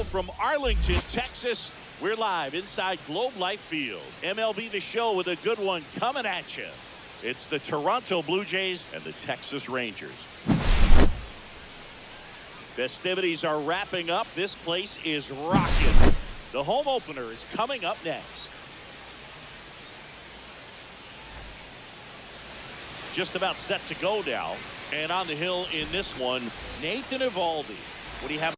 from Arlington, Texas. We're live inside Globe Life Field. MLB The Show with a good one coming at you. It's the Toronto Blue Jays and the Texas Rangers. Festivities are wrapping up. This place is rocking. The home opener is coming up next. Just about set to go now. And on the hill in this one, Nathan Eovaldi. What do you have?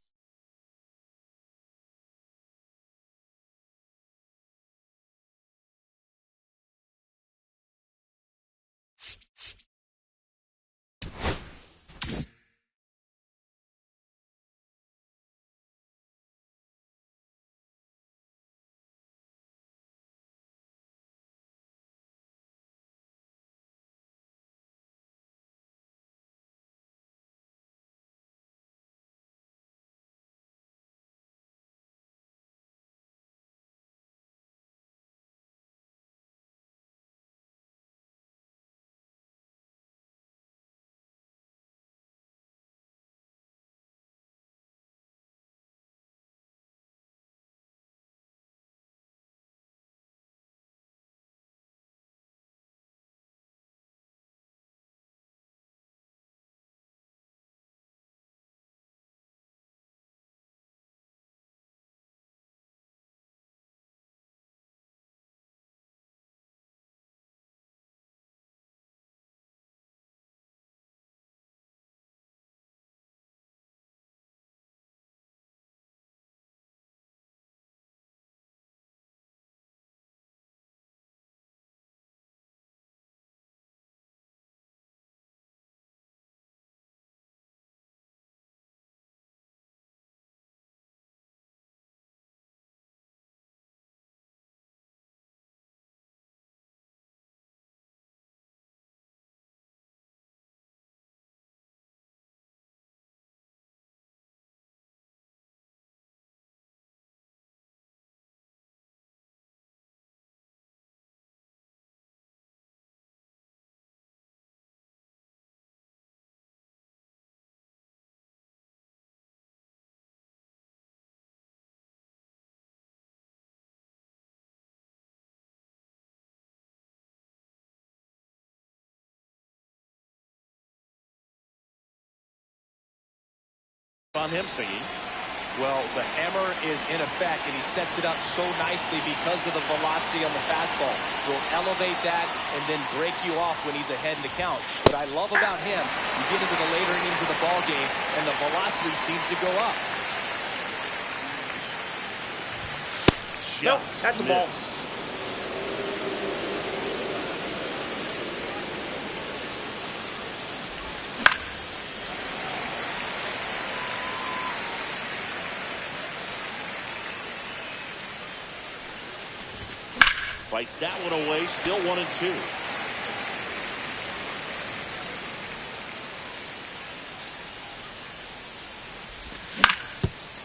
On him singing. Well, the hammer is in effect, and he sets it up so nicely because of the velocity on the fastball. He'll elevate that and then break you off when he's ahead in the count. What I love about him, you get into the later innings of the ball game, and the velocity seems to go up. Nope, that's a ball. Fights that one away, still 1-2.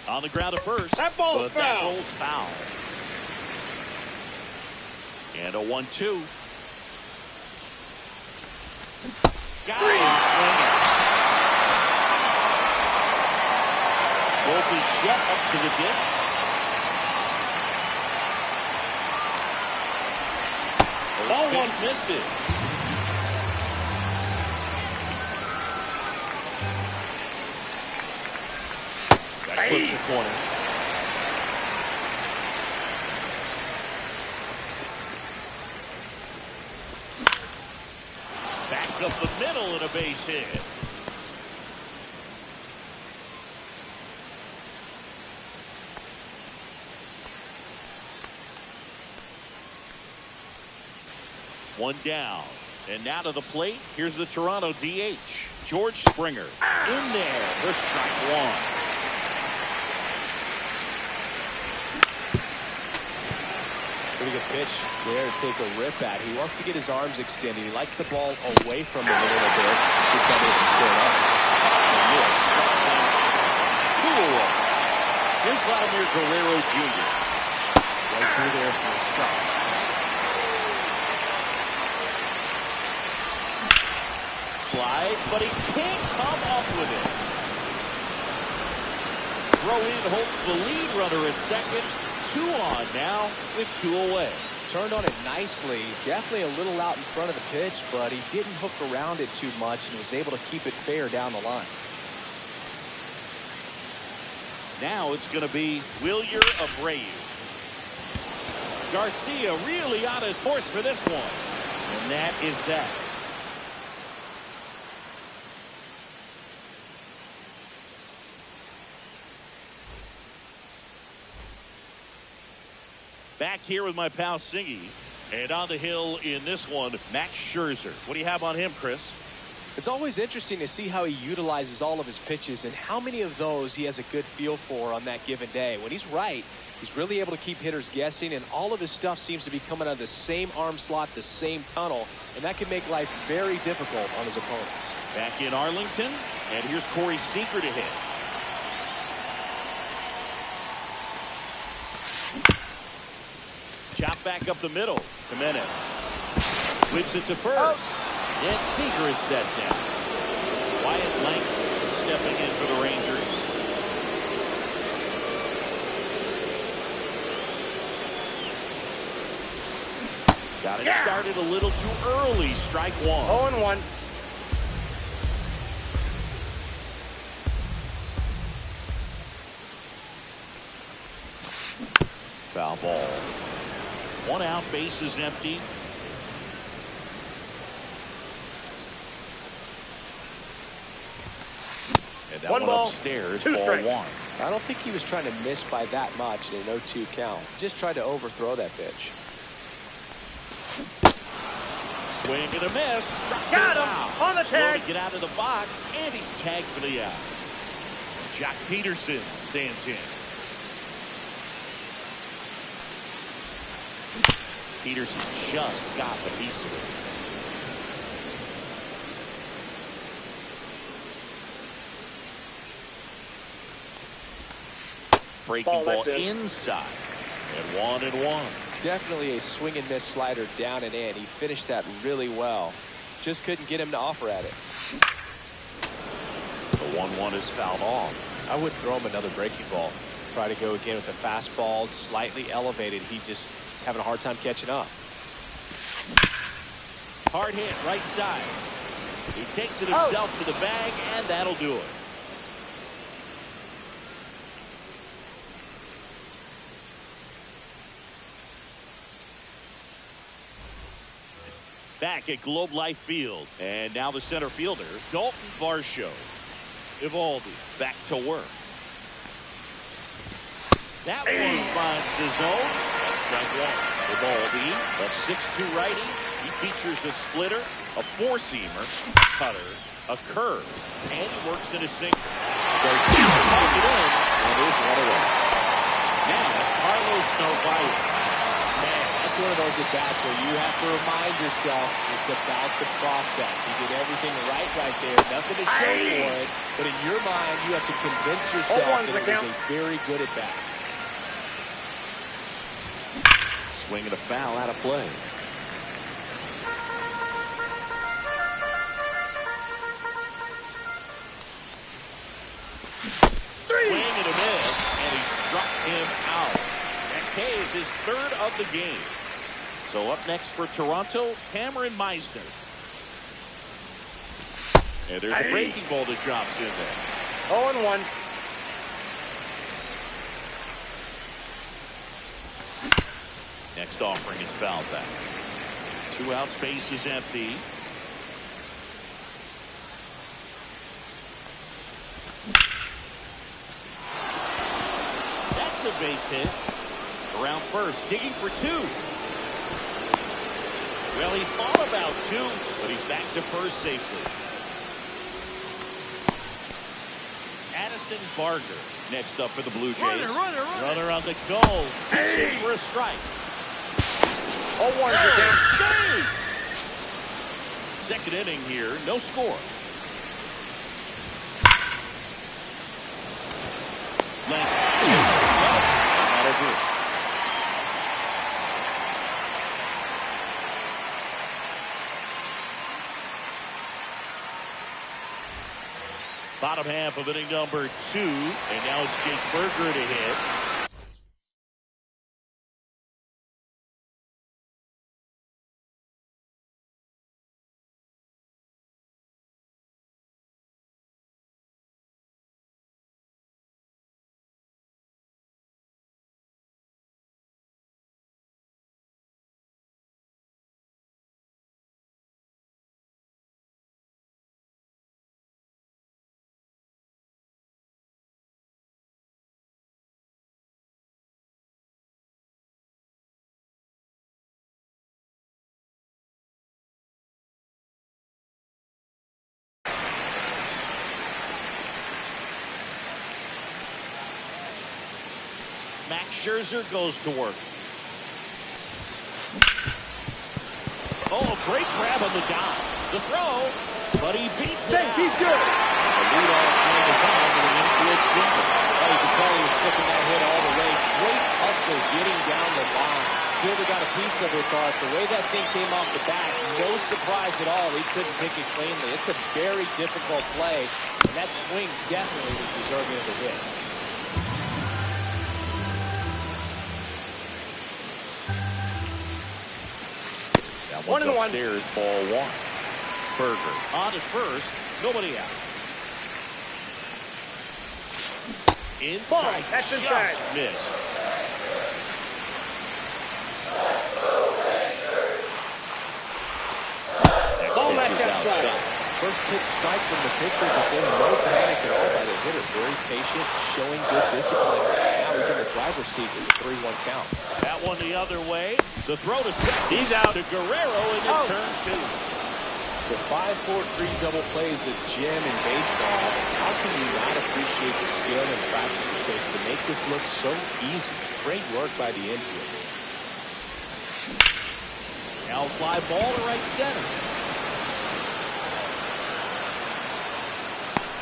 On the ground at first. That ball is foul. That rolls foul. And a 1-2. Got it. Bichette up to the dish. Ball one misses. That clips the corner. Back up the middle and a base hit. One down. And now to the plate. Here's the Toronto DH, George Springer. In there for strike one. Pretty good pitch there to take a rip at. He wants to get his arms extended. He likes the ball away from him a little bit. Just got it squared up. Cool. Here's Vladimir Guerrero Jr. Right through there for the strike. Slides, but he can't come up with it. throw in holds the lead runner at second. 2 on now with 2 away. Turned on it nicely. Definitely a little out in front of the pitch, but he didn't hook around it too much and was able to keep it fair down the line. Now it's going to be Wilyer Abreu. Garcia really on his horse for this one. And that is that. Back here with my pal Singy. And on the hill in this one, Max Scherzer. What do you have on him, Chris? It's always interesting to see how he utilizes all of his pitches and how many of those he has a good feel for on that given day. When he's right, he's really able to keep hitters guessing, and all of his stuff seems to be coming out of the same arm slot, the same tunnel, and that can make life very difficult on his opponents. Back in Arlington, and here's Corey Seager to hit. Chop back up the middle. Jimenez whips it to first. And Seager is set down. Wyatt Blank stepping in for the Rangers. Got it started a little too early. Strike 1. 0-1. Foul ball. 1 out, base is empty. And that 1 ball, upstairs, 2 ball strikes. 1. I don't think he was trying to miss by that much in an 0-2 count. Just tried to overthrow that pitch. Swing and a miss. Struck Got him him out. on the Slow tag. to get out of the box, and he's tagged for the out. Jack Peterson stands in. Peterson just got the piece of it. Breaking ball inside. And 1-1. Definitely a swing and miss slider down and in. He finished that really well. Just couldn't get him to offer at it. The 1-1 is fouled off. I would throw him another breaking ball. Try to go again with the fastball, slightly elevated. He just is having a hard time catching up. Hard hit, right side. He takes it himself to the bag, and that'll do it. Back at Globe Life Field, and now the center fielder, Dalton Varsho. Evaldi back to work. That one finds the zone. That's strike 1. Evaldi, a 6'2 righty. He features a splitter, a 4-seamer, cutter, a curve, and he works in a sinker. Goes it in, and there's 1 away. Now, Carlos Narvaez. Man, that's one of those at-bats where you have to remind yourself it's about the process. He did everything right there. Nothing to show for it. But in your mind, you have to convince yourself that it was a very good at-bat. Swing and a foul out of play. Swing and a miss, and he struck him out. That K is his 3rd of the game. So up next for Toronto, Cameron Meisner. And there's a breaking ball that drops in there. 0-1. Next offering is fouled back. 2 out, space is empty. That's a base hit. Around first, digging for 2. Well, he thought about 2, but he's back to first safely. Addison Barger next up for the Blue Jays. Runner on the goal. Pitching for a strike. 0-1 again. Second inning here, no score. That'll do it. Bottom half of inning number 2, and now it's Jake Berger to hit. Max Scherzer goes to work. Oh, great grab on the dive. The throw, but he beats it out. He's good. A leadoff man is on with an infield single. Oh, you can tell he was slipping that hit all the way. Great hustle getting down the line. Fielder got a piece of it, but the way that thing came off the bat, no surprise at all. He couldn't pick it cleanly. It's a very difficult play, and that swing definitely was deserving of the hit. That one's upstairs, ball 1. Berger on at first, nobody out. Inside, that's just inside. missed. Ball match outside. First pitch strike from the pitcher, but then no panic at all by the hitter. Very patient, showing good discipline. Now he's in the driver's seat with a 3-1 count. That one the other way. The throw to second. He's out to Guerrero in the turn 2. The 5-4-3 double plays a gem in baseball. How can you not appreciate the skill and practice it takes to make this look so easy? Great work by the infield. Now fly ball to right center.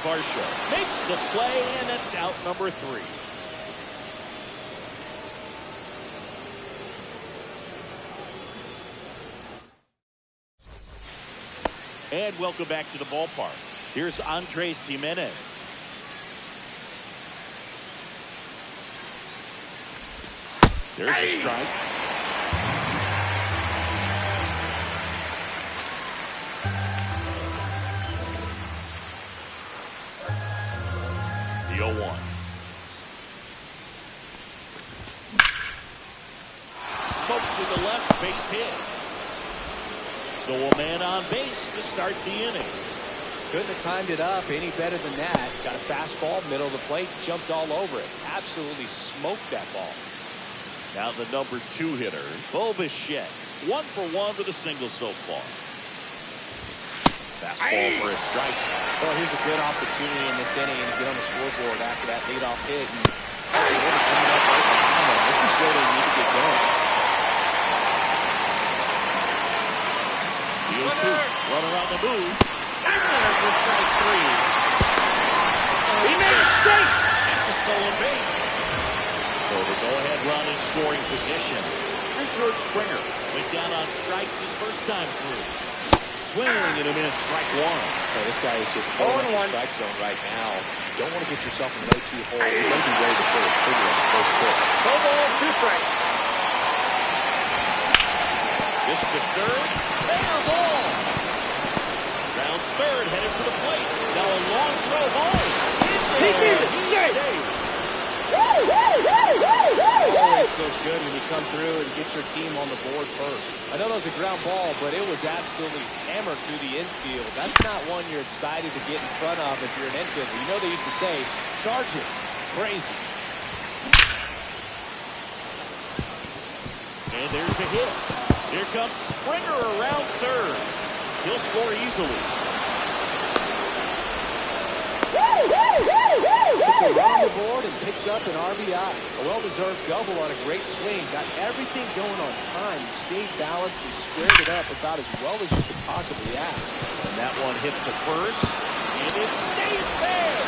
Varsho makes the play, and that's out number 3. And welcome back to the ballpark. Here's Andres Jimenez. There's a strike. The 0-1. Spoke to the left, base hit. So a man on base to start the inning. Couldn't have timed it up any better than that. Got a fastball, middle of the plate, jumped all over it. Absolutely smoked that ball. Now the number 2 hitter, Bo Bichette. 1 for 1 with a single so far. Fastball for a strike. Well, here's a good opportunity in this inning to get on the scoreboard after that leadoff hit. And this is where they need to get going. The 0-2, runner on the move. And there's for strike 3. He made it straight. That's a stolen base. So the go-ahead run in scoring position. Here's George Springer. Went down on strikes his first time through. Swing and a miss, strike 1. Oh, this guy is just in the strike zone right now. You don't want to get yourself in no 2 hole. You're going to be ready to pull a trigger on the first pitch. No ball, 2 strikes. This to third. Fair ball. Rounds third, headed for the plate. Now a long throw ball. He saved. Always feels good when you come through and get your team on the board first. I know that was a ground ball, but it was absolutely hammered through the infield. That's not one you're excited to get in front of if you're an infielder. You know they used to say, charge it. Crazy. And there's a hit. Here comes Springer around third. He'll score easily. Puts a run on the board and picks up an RBI. A well-deserved double on a great swing. Got everything going on time. Stayed balanced and squared it up about as well as you could possibly ask. And that one hit to first. And it stays there.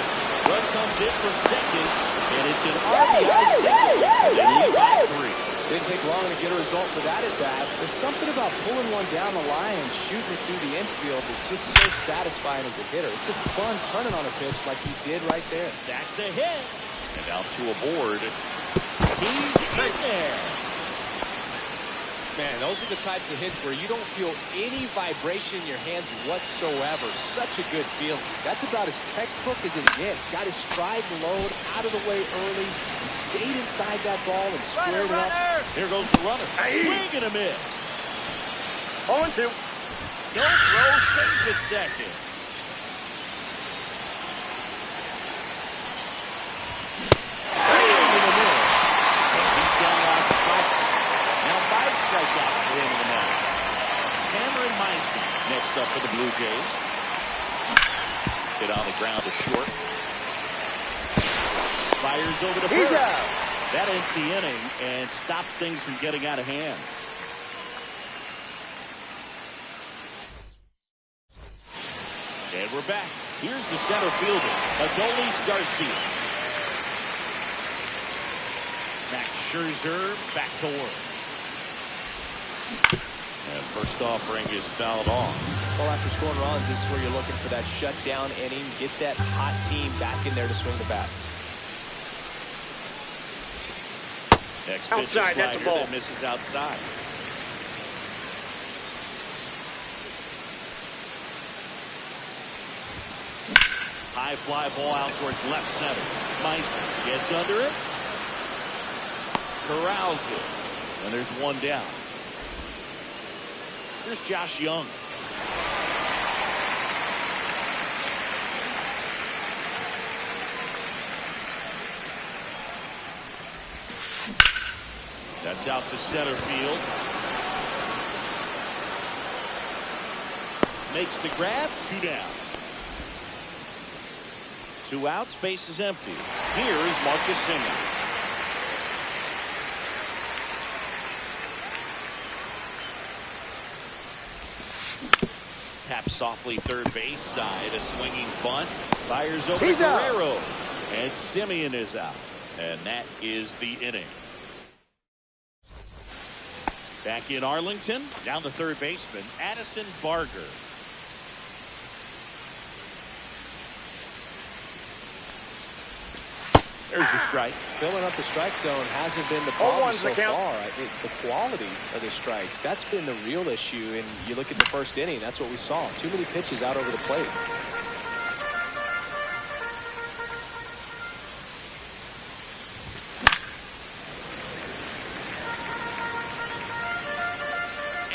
Run comes in from second. And it's an RBI single. They lead by 3. Didn't take long to get a result for that at bat. There's something about pulling one down the line and shooting it through the infield that's just so satisfying as a hitter. It's just fun turning on a pitch like he did right there. That's a hit. And out to a board. He's in there. Man, those are the types of hits where you don't feel any vibration in your hands whatsoever. Such a good feeling. That's about as textbook as it gets. Got his stride load out of the way early. He stayed inside that ball and squared it up. Here goes the runner. Swing and a miss. 0-2. No throw, safe at second. Strikeout for him in the ninth. Cameron Meisner next up for the Blue Jays. Hit on the ground to short. Fires over to first. That ends the inning and stops things from getting out of hand. And we're back. Here's the center fielder, Adolis Garcia. Max Scherzer back to work. And first offering is fouled off. Well, after scoring runs, this is where you're looking for that shutdown inning. Get that hot team back in there to swing the bats. Next pitch Outside, that's a ball. that misses outside. High fly ball out towards left center. Meisner gets under it. Corrals it. And there's one down. Here's Josh Young. That's out to center field. Makes the grab. 2 down. 2 outs. Base is empty. Here is Marcus Semien. Taps softly third base side. A swinging bunt. Fires over to Guerrero. And Semien is out. And that is the inning. Back in Arlington. Down the third baseman, Addison Barger. There's the strike. Filling up the strike zone hasn't been the problem so far. It's the quality of the strikes. That's been the real issue. And you look at the first inning, that's what we saw. Too many pitches out over the plate.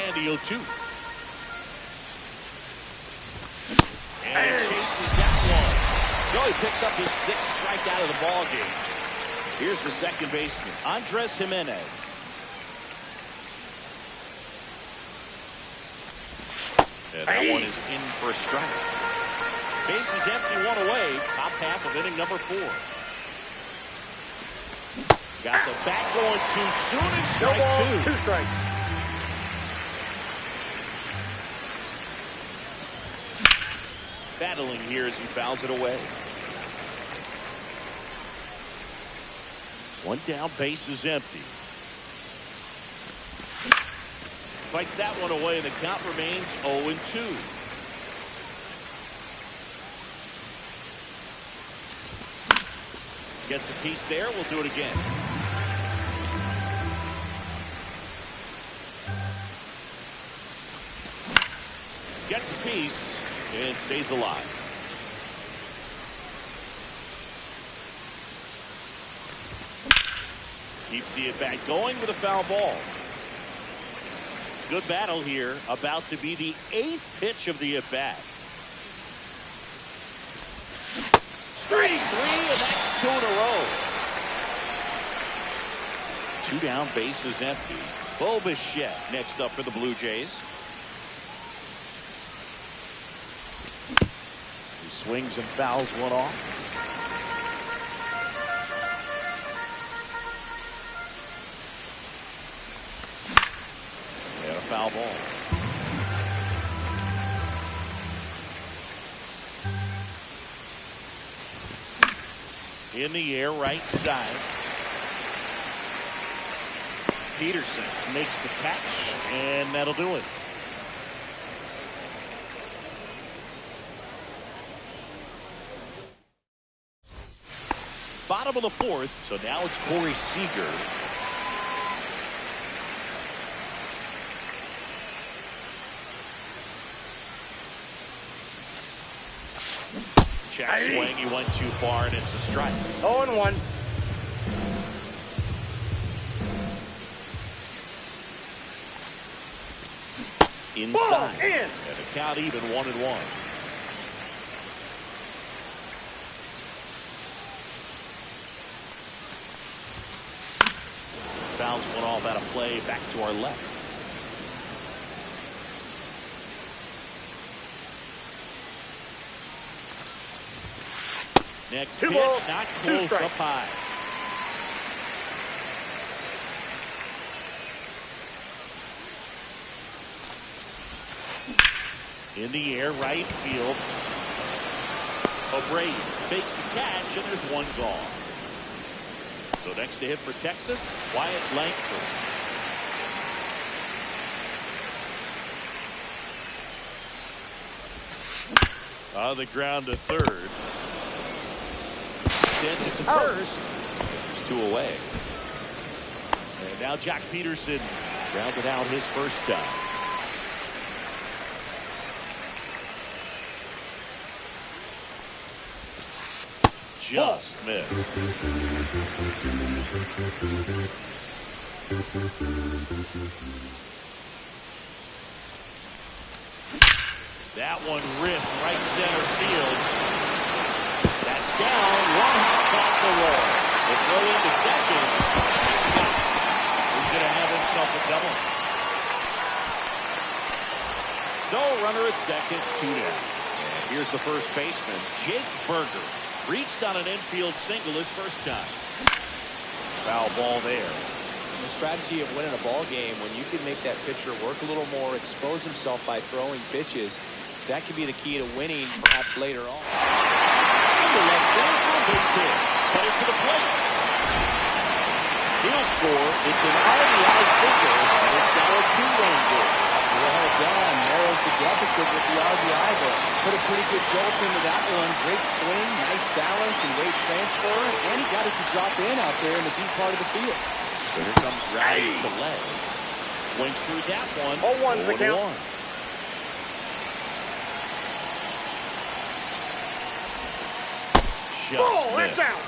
And the 0-2. And he chases that one. So he picks up his 6th strikeout of the ball game. Here's the second baseman, Andres Jimenez. And that one is in for a strike. Base is empty, 1 away. Top half of inning number 4. Got the bat going too soon and strike 2. 2 strikes. Battling here as he fouls it away. 1 down, base is empty. Fights that one away, and the count remains 0-2. Gets a piece there. We'll do it again. Gets a piece and stays alive. Keeps the at-bat going with a foul ball. Good battle here. About to be the 8th pitch of the at-bat. Strike 3, and that's 2 in a row. 2 down, base is empty. Bo Bichette next up for the Blue Jays. He swings and fouls one off. And a foul ball. In the air, right side. Peterson makes the catch, and that'll do it. Bottom of the fourth, so now it's Corey Seager. Check swing, he went too far, and it's a strike. 0-1. Inside, in. and a count even 1-1. Fouls one off out of play, back to our left. Next pitch, not close, up high. In the air, right field. O'Brien makes the catch, and there's one gone. So next to hit for Texas, Wyatt Langford. On the ground to third. Sends it to first. There's two away. And now Jack Peterson grounded out his first time. Just missed. That one ripped right center field. That's down. One hop off the wall. The throw into second. He's going to have himself a double. So runner at second, 2 down. And here's the first baseman, Jake Berger. Reached on an infield single his first time. Foul ball there. The strategy of winning a ball game, when you can make that pitcher work a little more, expose himself by throwing pitches, that could be the key to winning perhaps later on. The left center for a base hit. Headed to the plate. He'll score. It's an RBI single, and it's now a 2-run goal. Well done. Narrows the deficit with the RBI, but put a pretty good jolt into that one. Great swing, nice balance, and great transfer. And he got it to drop in out there in the deep part of the field. So here comes Rowdy to legs. Swings through that one. 0-1's the count. 0-1. Just missed. That's out.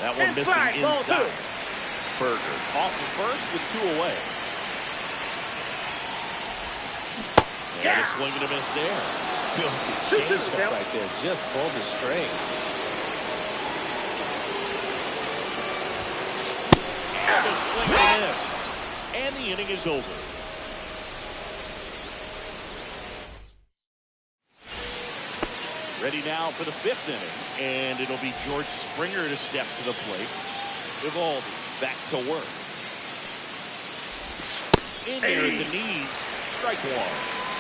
That one missing inside. Berger off the first with 2 away. And a swing and a miss there. Changeup right there. Just pulled the string. And a swing and a miss. And the inning is over. Ready now for the 5th inning, and it'll be George Springer to step to the plate. Evaldi back to work. In there at the knees, strike one.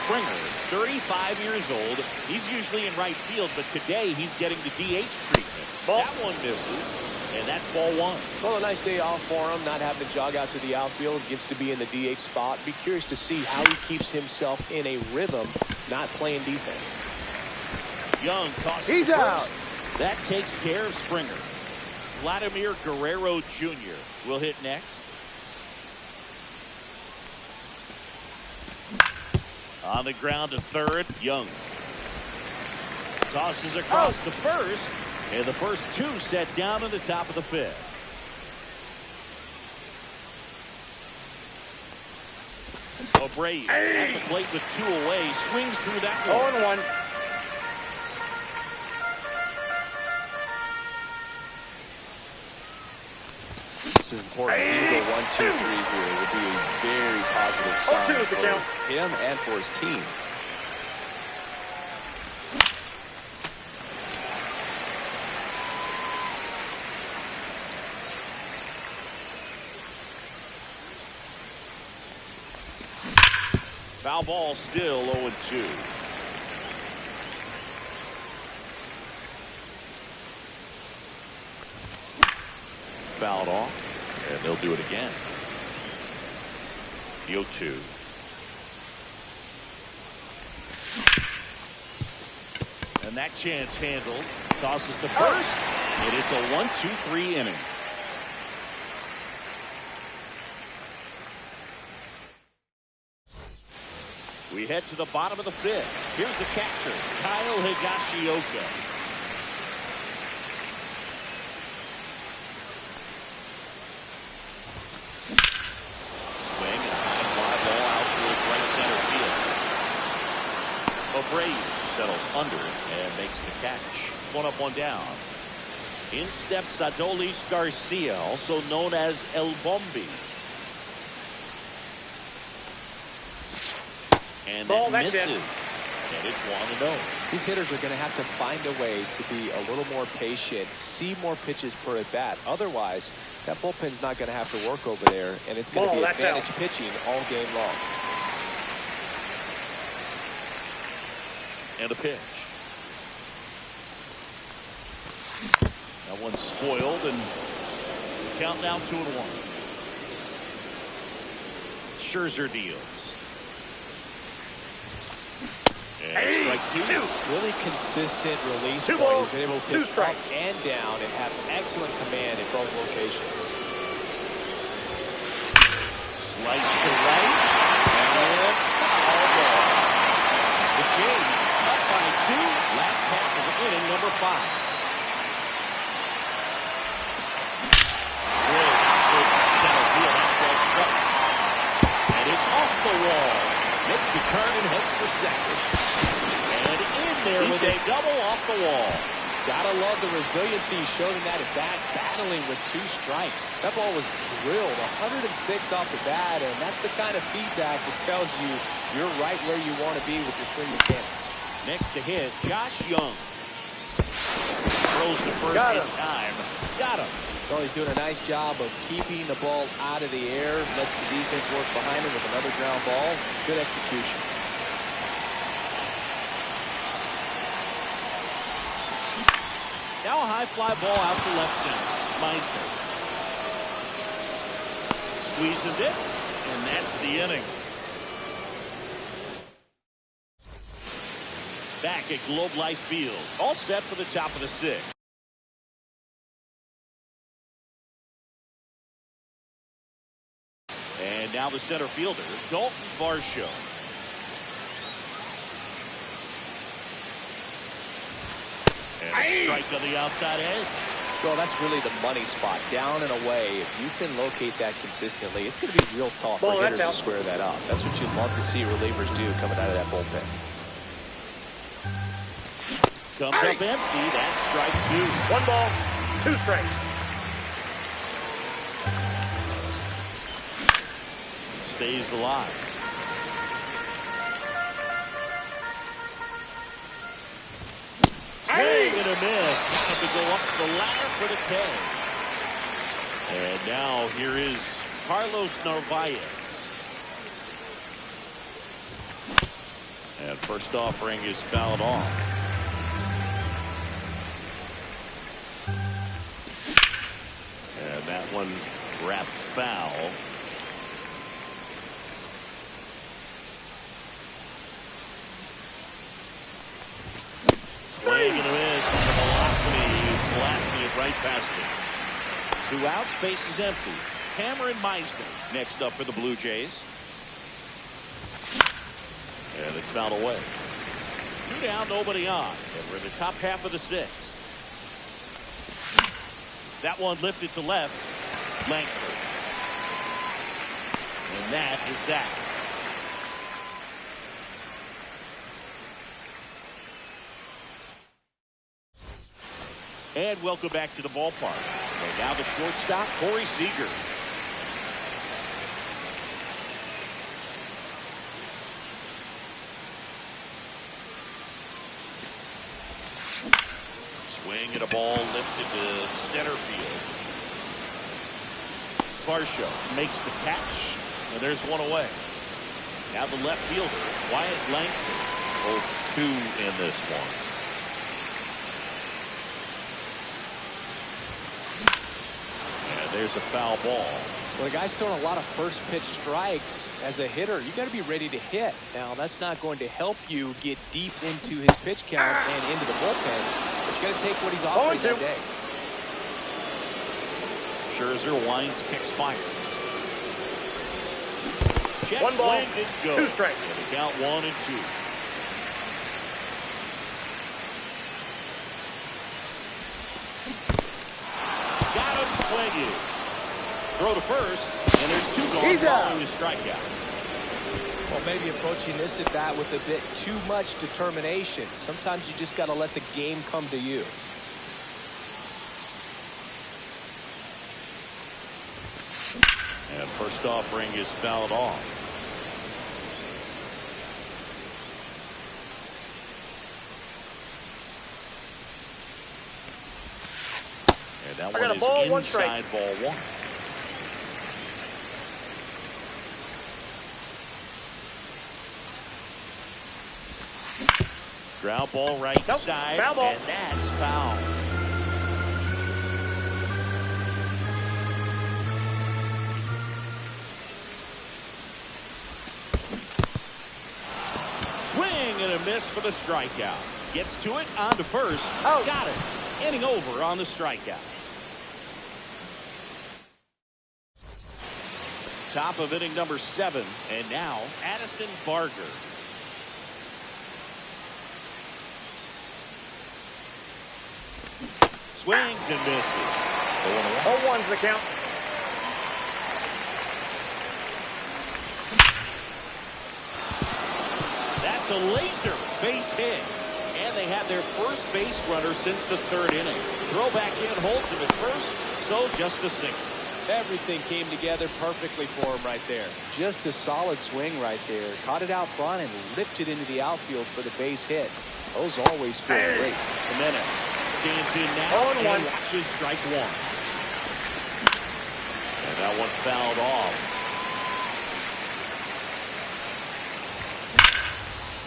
Springer, 35 years old. He's usually in right field, but today he's getting the DH treatment. That one misses, and that's ball 1. Well, a nice day off for him, not having to jog out to the outfield. Gets to be in the DH spot. Be curious to see how he keeps himself in a rhythm, not playing defense. Young tosses He's first. out. That takes care of Springer. Vladimir Guerrero Jr. will hit next. On the ground to third, Young. Tosses across the first, and the first 2 set down in the top of the 5th. O'Brien at the plate with 2 away, swings through that one. 0-1. This is important. He go 1, 2, 3 here. It would be a very positive sign for him and for his team. Foul ball, still 0-2. fouled off, and they'll do it again. 0-2. And that chance handled. Tosses to first. And it's a 1-2-3 inning. We head to the bottom of the fifth. Here's the catcher, Kyle Higashioka. Swing and a high fly ball out towards right center field. O'Brien settles under and makes the catch. 1 up, 1 down. In steps Adolis Garcia, also known as El Bombi. And that misses. And it's 1-0. These hitters are going to have to find a way to be a little more patient, see more pitches per at bat. Otherwise, that bullpen's not going to have to work over there, and it's going to be advantage pitching all game long. And a pitch. That one's spoiled, and count down 2-1. Scherzer deals. And strike 2. Really consistent release ball. He's been able to pitch up and down and have excellent command in both locations. Slice to right. And foul ball. The Jays up by 2. Last half of the inning, number 5. Really good center field. That ball struck. And it's off the wall. Makes the turn and heads for second. And in there with a double off the wall. Gotta love the resiliency he showed in that at bat, battling with 2 strikes. That ball was drilled 106 off the bat, and that's the kind of feedback that tells you you're right where you want to be with your swing mechanics. Next to hit, Josh Young. Throws to first in time. Got him. Well, he's doing a nice job of keeping the ball out of the air, lets the defense work behind him with another ground ball. Good execution. Now a high fly ball out to left center. Meisner squeezes it, and that's the inning. Back at Globe Life Field, all set for the top of the 6th. And now the center fielder, Dalton Varsho. And a strike on the outside edge. Well, that's really the money spot, down and away. If you can locate that consistently, it's going to be real tough for hitters to square that up. That's what you'd love to see relievers do coming out of that bullpen. Comes up empty. That's strike 2. 1 ball, 2 strikes. Stays alive. Swing and a miss. Have to go up the ladder for the K. And now here is Carlos Narvaez. And first offering is fouled off. And that one wrapped foul. Swing and a miss. The velocity blasting it right past him. 2 outs, base is empty. Cameron Meisner next up for the Blue Jays. And it's fouled away. 2 down, nobody on. And we're in the top half of the 6th. That one lifted to left. Langford. And that is that. And welcome back to the ballpark. And now the shortstop, Corey Seager. Swing and a ball lifted to center field. Varsho makes the catch, and there's one away. Now the left fielder, Wyatt Langford, 0-2 in this one. there's a foul ball. Well, the guy's throwing a lot of first pitch strikes. As a hitter, you got to be ready to hit. Now, that's not going to help you get deep into his pitch count and into the bullpen, but you got to take what he's offering that day. Scherzer winds, kicks, fires. Check, one ball, swing, and go. 2 strikes. And the count 1-2. Got him swinging. Throw to first, and there's 2 gone following his strikeout. Well, maybe approaching this at bat with a bit too much determination. Sometimes you just got to let the game come to you. And first offering is fouled off. And that one is ball, inside ball 1. Ground ball right side, foul ball. and that's foul. Swing and a miss for the strikeout. Gets to it, on to first. Oh. Got it. Inning over on the strikeout. Top of inning number 7, and now Addison Barger. Swings and misses. 0-1's the count. That's a laser base hit. And they have their first base runner since the 3rd inning. Throw back in, holds him at first, so just a single. Everything came together perfectly for him right there. Just a solid swing right there. Caught it out front and lifted into the outfield for the base hit. Those always feel great. Jimenez stands in now and watches strike 1. And that one fouled off.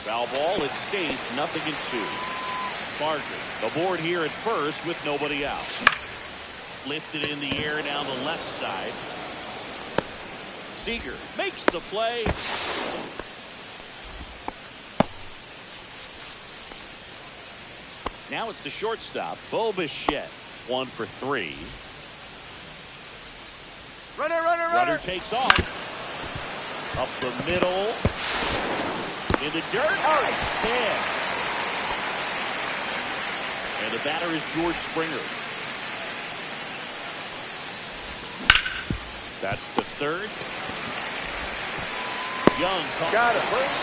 Foul ball, it stays 0-2. Barger aboard here at first with nobody out. Lifted in the air down the left side. Seager makes the play. Now it's the shortstop, Bo Bichette. 1 for 3. Runner takes off. Up the middle. In the dirt. Nice pitch. And the batter is George Springer. That's the 3rd. Young got it first.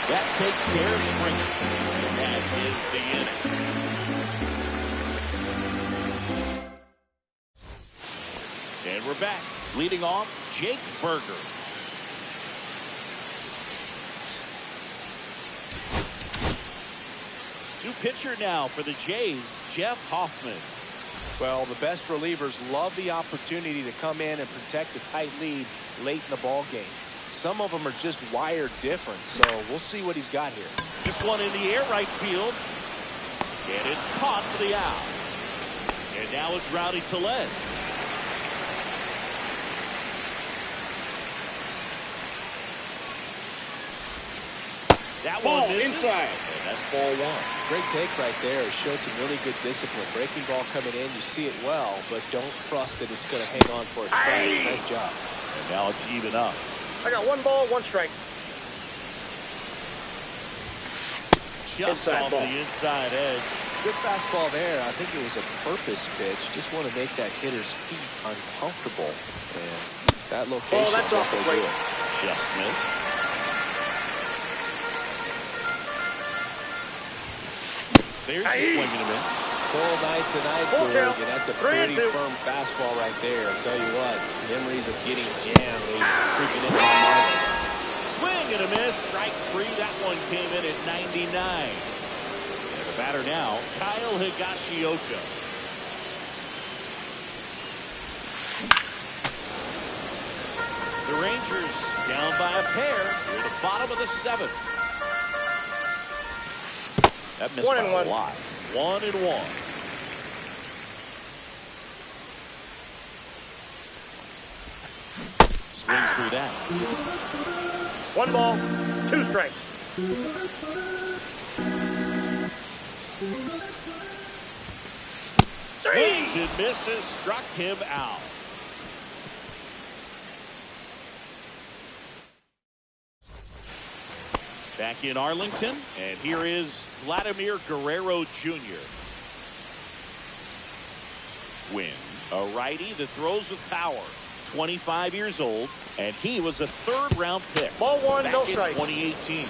That takes care of Springer. And that is the inning. And we're back. Leading off, Jake Berger. New pitcher now for the Jays, Jeff Hoffman. Well, the best relievers love the opportunity to come in and protect a tight lead late in the ball game. Some of them are just wired different, so we'll see what he's got here. This one in the air, right field. And it's caught for the out. And now it's Rowdy Tellez. That Ball one misses. inside. And that's ball 1. Great take right there. Showed some really good discipline. Breaking ball coming in, you see it well, but don't trust that it's going to hang on for a strike. Nice job. And now it's even up. I got 1 ball, 1 strike. Just Inside off ball. the inside edge. Good fastball there. I think it was a purpose pitch. Just want to make that hitter's feet uncomfortable. And that location. Oh, that's off the plate. Just missed. There's the swing and a miss. Full night tonight, Full Greg, count. and that's a 3-2. pretty firm fastball right there. I'll tell you what, memories of getting jammed, they creeping into my mind. Swing and a miss. Strike 3. That one came in at 99. And the batter now, Kyle Higashioka. The Rangers down by a pair. Here at the bottom of the 7th. That missed by a lot. 1-1. through that. 1 ball, 2 strikes. Swings and misses, struck him out. Back in Arlington, and here is Vladimir Guerrero Jr. Win, a righty that throws with power. 25 years old, and he was a third-round pick Ball 1, back no in strike. 2018.